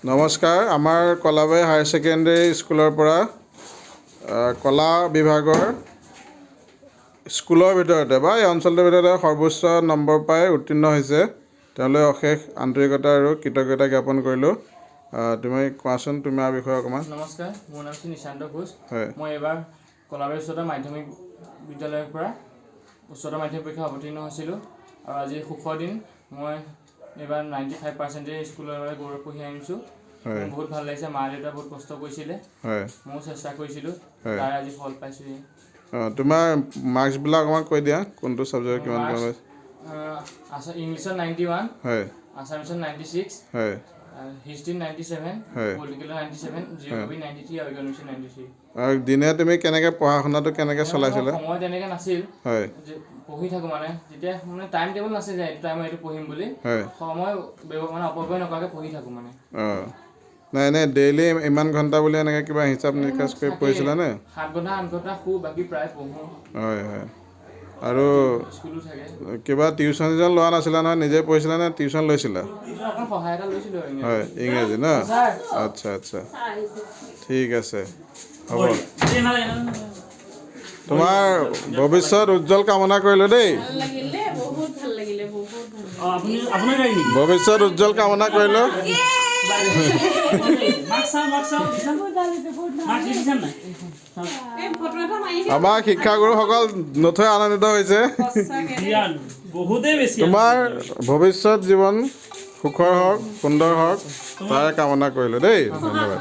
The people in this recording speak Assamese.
নমস্কাৰ আমাৰ কলাবাৰী হায়াৰ ছেকেণ্ডেৰী স্কুলৰ পৰা কলা বিভাগৰ স্কুলৰ ভিতৰতে বা এই অঞ্চলটোৰ ভিতৰতে সৰ্বোচ্চ নম্বৰ পাই উত্তীৰ্ণ হৈছে তেওঁলোকে অশেষ আন্তৰিকতা আৰু কৃতজ্ঞতা জ্ঞাপন কৰিলোঁ তুমি কোৱাচোন তোমাৰ বিষয়ে অকণমান নমস্কাৰ মোৰ নাম নিশান্ত ঘোষ হয় মই এবাৰ কলাবাৰী উচ্চতৰ মাধ্যমিক বিদ্যালয়ৰ পৰা উচ্চতৰ মাধ্যমিক পৰীক্ষা অৱতীৰ্ণ হৈছিলোঁ আৰু আজি সুখৰ দিন মই এবাৰ 95% স্কুলৰ গৌৰৱ কঢ়িয়াই আনিছোঁ বহুত ভাল লাগিছে মা দেউতা বহুত কষ্ট কৰিছিলে ময়ো চেষ্টা কৰিছিলোঁ তাৰ আজি ফল পাইছোঁ তোমাৰ মাৰ্কছবিলাক অকণমান কৈ দিয়া কোনটো ছাবজেক্টত কিমান পাইছে ইংলিছত 91 হয় আছামিছত 96 হয় হিষ্ট্ৰীত 97 পলিটিকেলত 97 জিঅ'গ্ৰাফী 93 আৰু ইকনমিক্সত 93 আৰু দিনে তুমি কেনেকৈ পঢ়া শুনাটো কেনেকৈ চলাইছিলা সময় তেনেকৈ নাছিল হয় পঢ়ি থাকোঁ মানে যেতিয়া মানে টাইম টেবল নাছিল যে এইটো টাইমত এইটো পঢ়িম বুলি সময় মানে অপব্যয় নকৰাকৈ পঢ়ি থাকোঁ মানে অঁ নাই এনেই ডেইলি ইমান ঘণ্টা বুলি এনেকৈ কিবা হিচাপ নিকাচ কৰি পঢ়িছিলানে 7 ঘণ্টা 8 ঘণ্টা শু বাকী প্ৰায় পঢ়োঁ হয় হয় আৰু স্কুলো থাকে কিবা টিউশ্যন লোৱা নাছিলা নহয় নিজে পঢ়িছিলা নে টিউশ্যন লৈছিলা অকণ সহায় এটা লৈছিলোঁ হয় ইংৰাজী ন আচ্ছা আচ্ছা ঠিক আছে হ'ব তোমাৰ ভৱিষ্যত উজ্জ্বল কামনা কৰিলোঁ দেই ভৱিষ্যত উজ্জ্বল কামনা কৰিলোঁ আমাৰ শিক্ষাগুৰুসকল নথৈ আনন্দিত হৈছে তোমাৰ ভৱিষ্যত জীৱন সুখৰ হওক সুন্দৰ হওক তাৰে কামনা কৰিলোঁ দেই ধন্যবাদ